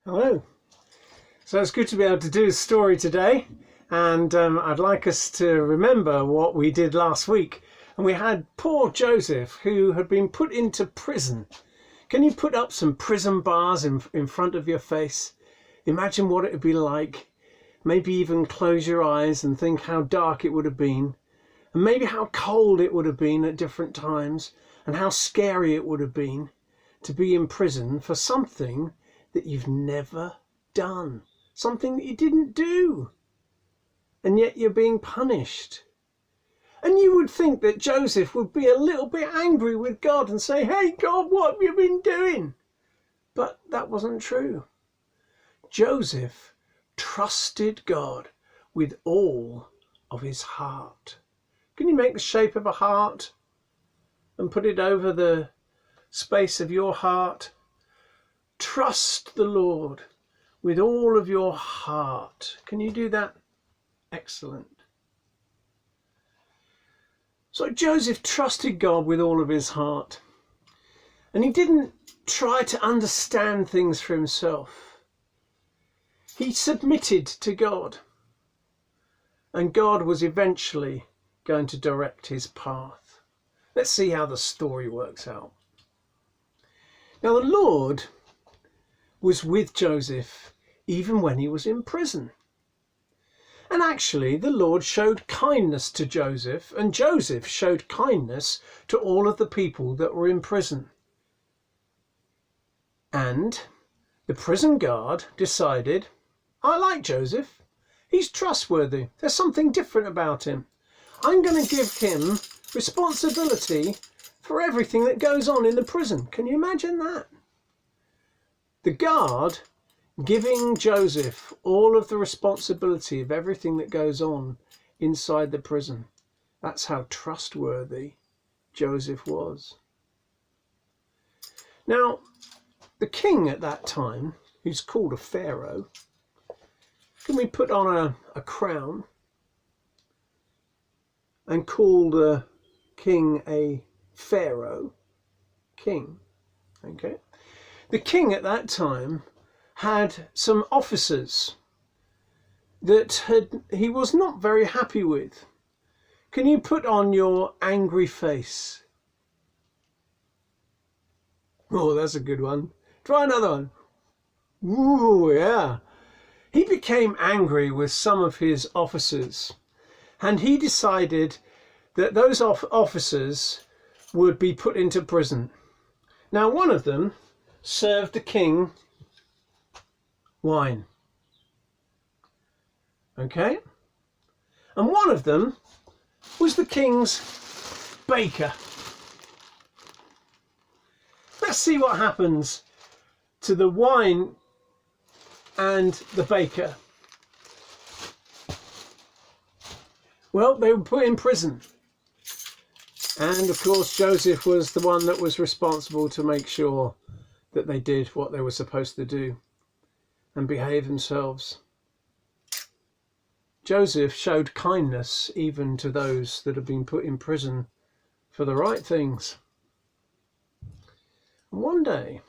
Hello. So it's good to be able to do a story today, and I'd like us to remember what we did last week. And we had poor Joseph, who had been put into prison. Can you put up some prison bars in front of your face? Imagine what it would be like. Maybe even close your eyes and think how dark it would have been, and maybe how cold it would have been at different times, and how scary it would have been to be in prison for something that you've never done, something that you didn't do, and yet you're being punished. And you would think that Joseph would be a little bit angry with God and say, "Hey God, what have you been doing?" But that wasn't true. Joseph trusted God with all of his heart. Can you make the shape of a heart and put it over the space of your heart? Trust the Lord with all of your heart. Can you do that? Excellent. So Joseph trusted God with all of his heart, and he didn't try to understand things for himself. He submitted to God, and God was eventually going to direct his path. Let's see how the story works out. Now the Lord was with Joseph even when he was in prison. And actually the Lord showed kindness to Joseph, and Joseph showed kindness to all of the people that were in prison. And the prison guard decided, I like Joseph. He's trustworthy. There's something different about him. I'm going to give him responsibility for everything that goes on in the prison. Can you imagine that? The guard giving Joseph all of the responsibility of everything that goes on inside the prison. That's how trustworthy Joseph was. Now, the king at that time, who's called a pharaoh, can we put on a crown and call the king a pharaoh king? Okay. The king at that time had some officers that he was not very happy with. Can you put on your angry face? Oh, that's a good one. Try another one. Ooh, yeah. He became angry with some of his officers, and he decided that those officers would be put into prison. Now, one of them served the king wine. Okay? And one of them was the king's baker. Let's see what happens to the wine and the baker. Well, they were put in prison. And of course, Joseph was the one that was responsible to make sure that they did what they were supposed to do and behave themselves. Joseph showed kindness even to those that had been put in prison for the right things. And one day,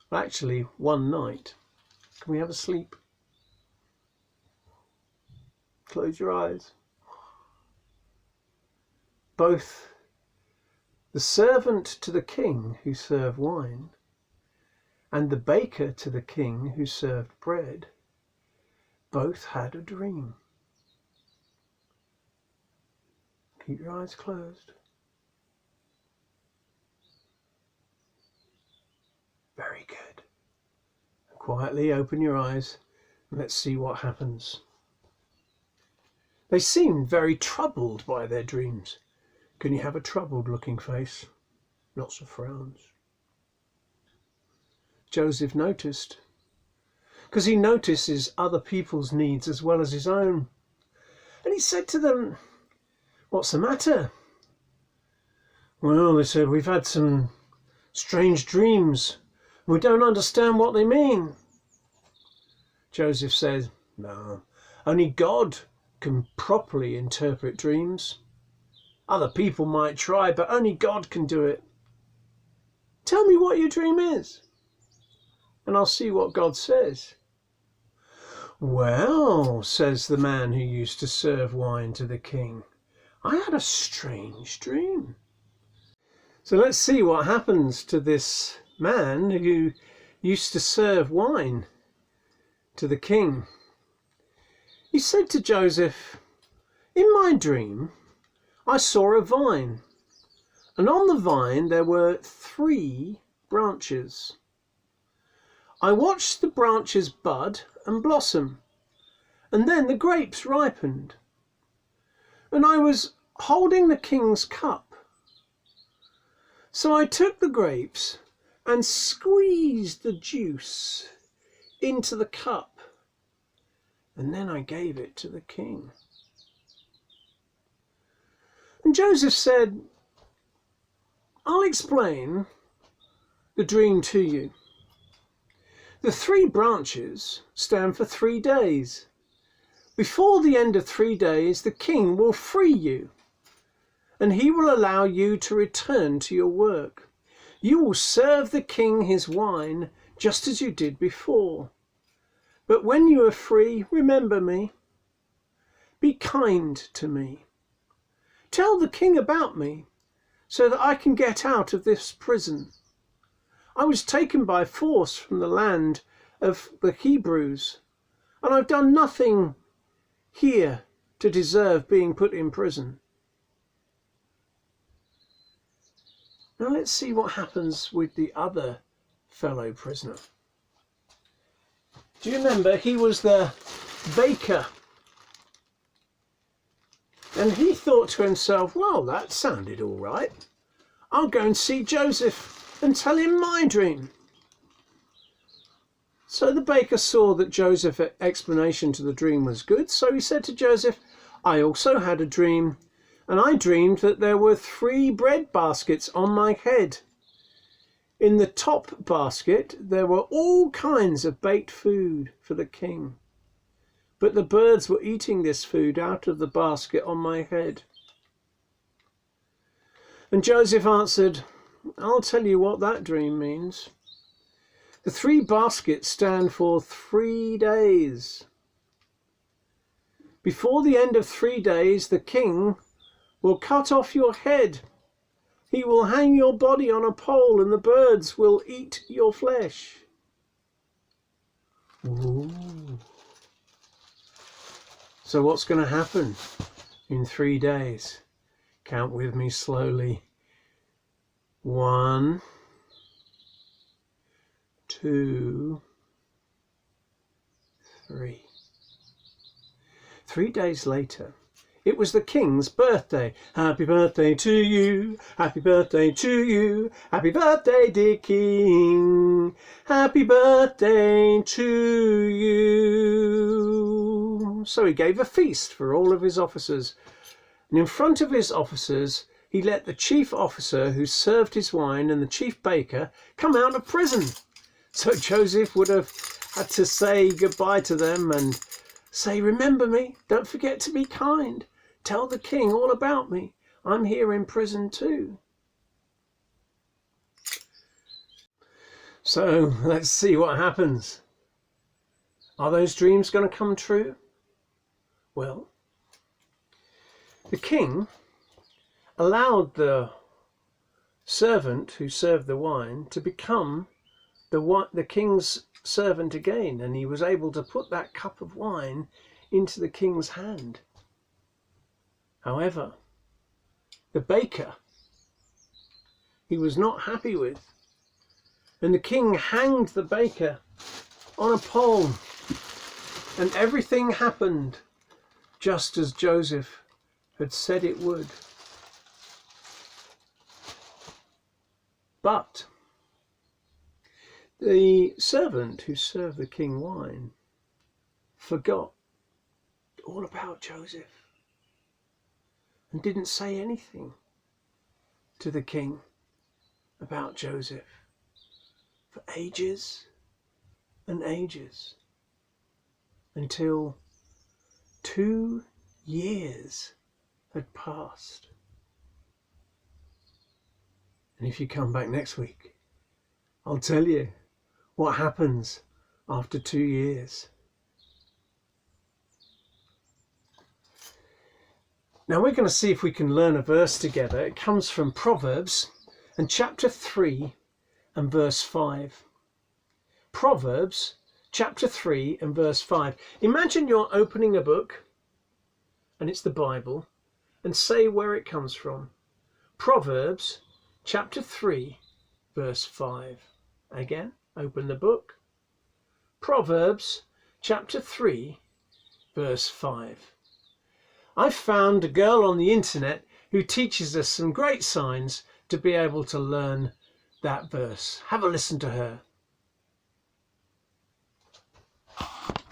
well, actually one night, can we have a sleep? Close your eyes. Both the servant to the king who served wine and the baker to the king who served bread both had a dream. Keep your eyes closed. Very good. Quietly open your eyes and let's see what happens. They seemed very troubled by their dreams. Can you have a troubled looking face? Lots of frowns. Joseph noticed, because he notices other people's needs as well as his own. And he said to them, "What's the matter?" Well, they said, "We've had some strange dreams. We don't understand what they mean." Joseph said, "No, only God can properly interpret dreams. Other people might try, but only God can do it. Tell me what your dream is." and I'll see what God says." "Well," says the man who used to serve wine to the king, "I had a strange dream." So let's see what happens to this man who used to serve wine to the king. He said to Joseph, "In my dream, I saw a vine, and on the vine there were 3 branches. I watched the branches bud and blossom, and then the grapes ripened. And I was holding the king's cup. So I took the grapes and squeezed the juice into the cup, and then I gave it to the king." And Joseph said, "I'll explain the dream to you. The 3 branches stand for 3 days. Before the end of 3 days, the king will free you, and he will allow you to return to your work. You will serve the king his wine just as you did before. But when you are free, remember me. Be kind to me. Tell the king about me so that I can get out of this prison. I was taken by force from the land of the Hebrews, and I've done nothing here to deserve being put in prison." Now let's see what happens with the other fellow prisoner. Do you remember he was the baker? And he thought to himself, "Well, that sounded all right. I'll go and see Joseph and tell him my dream." So the baker saw that Joseph's explanation to the dream was good, so he said to Joseph, "I also had a dream, and I dreamed that there were 3 bread baskets on my head. In the top basket there were all kinds of baked food for the king, but the birds were eating this food out of the basket on my head." And Joseph answered, "I'll tell you what that dream means. The 3 baskets stand for 3 days. Before the end of 3 days, the king will cut off your head. He will hang your body on a pole, and the birds will eat your flesh." Ooh. So what's going to happen in 3 days? Count with me slowly. 1, 2, 3. 3 days later, it was the king's birthday. "Happy birthday to you, happy birthday to you, happy birthday, dear king, happy birthday to you." So he gave a feast for all of his officers. And in front of his officers, he let the chief officer who served his wine and the chief baker come out of prison. So Joseph would have had to say goodbye to them and say, "Remember me, don't forget to be kind. Tell the king all about me. I'm here in prison too." So let's see what happens. Are those dreams going to come true? Well, the king allowed the servant who served the wine to become the king's servant again, and he was able to put that cup of wine into the king's hand. However, the baker, he was not happy with, and the king hanged the baker on a pole, and everything happened just as Joseph had said it would. But the servant who served the king wine forgot all about Joseph and didn't say anything to the king about Joseph for ages and ages, until 2 years had passed. And if you come back next week, I'll tell you What happens after 2 years? Now we're going to see if we can learn a verse together. It comes from Proverbs and chapter 3 and verse 5. Proverbs chapter 3 and verse 5. Imagine you're opening a book and it's the Bible, and say where it comes from. Proverbs chapter 3 verse 5. Again, open the book. Proverbs chapter 3 verse 5. I've found a girl on the internet who teaches us some great signs to be able to learn that verse. Have a listen to her.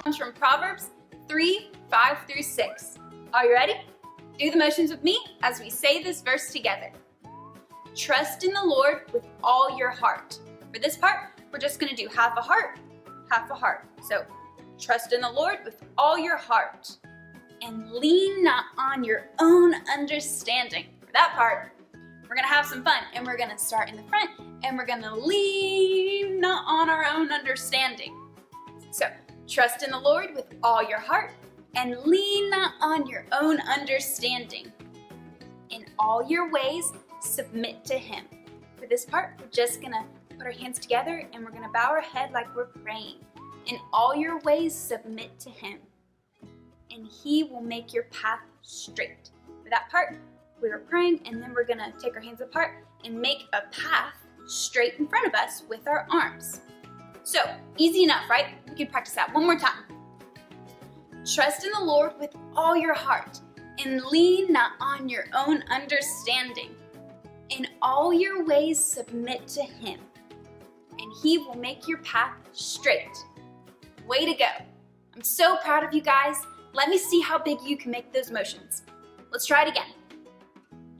Comes from Proverbs 3, 5 through 6. Are you ready? Do the motions with me as we say this verse together. Trust in the Lord with all your heart. For this part, we're just going to do half a heart, half a heart. So, trust in the Lord with all your heart. And lean not on your own understanding. For that part, we're going to have some fun. And we're going to start in the front. And we're going to lean not on our own understanding. So, trust in the Lord with all your heart. And lean not on your own understanding. In all your ways, submit to Him. For this part, we're just going to put our hands together. And we're going to bow our head like we're praying. In all your ways, submit to Him. And He will make your path straight. For that part, we were praying, and then we're gonna take our hands apart and make a path straight in front of us with our arms. So, easy enough, right? We can practice that one more time. Trust in the Lord with all your heart, and lean not on your own understanding. In all your ways, submit to Him, and He will make your path straight. Way to go. I'm so proud of you guys. Let me see how big you can make those motions. Let's try it again.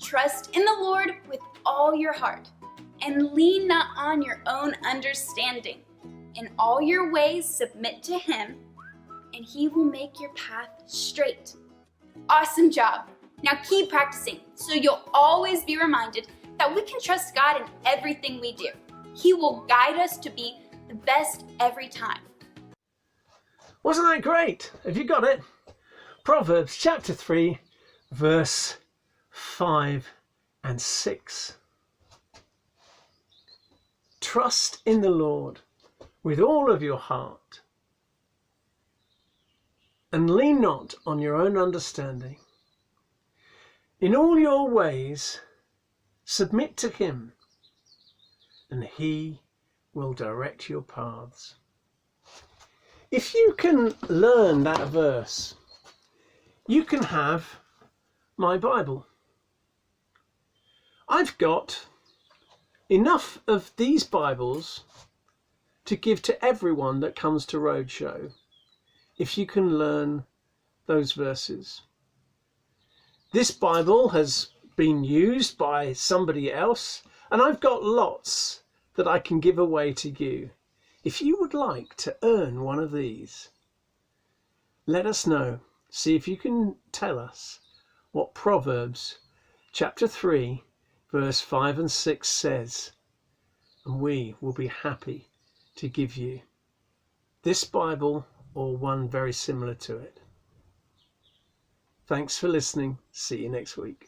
Trust in the Lord with all your heart, and lean not on your own understanding. In all your ways, submit to Him, and He will make your path straight. Awesome job. Now keep practicing so you'll always be reminded that we can trust God in everything we do. He will guide us to be the best every time. Wasn't that great? Have you got it? Proverbs chapter 3 verse 5 and 6. Trust in the Lord with all of your heart, and lean not on your own understanding. In all your ways submit to Him, and He will direct your paths. If you can learn that verse, you can have my Bible. I've got enough of these Bibles to give to everyone that comes to Roadshow if you can learn those verses. This Bible has been used by somebody else, and I've got lots that I can give away to you. If you would like to earn one of these, let us know. See if you can tell us what Proverbs chapter 3 verse 5 and 6 says, and we will be happy to give you this Bible or one very similar to it. Thanks for listening. See you next week.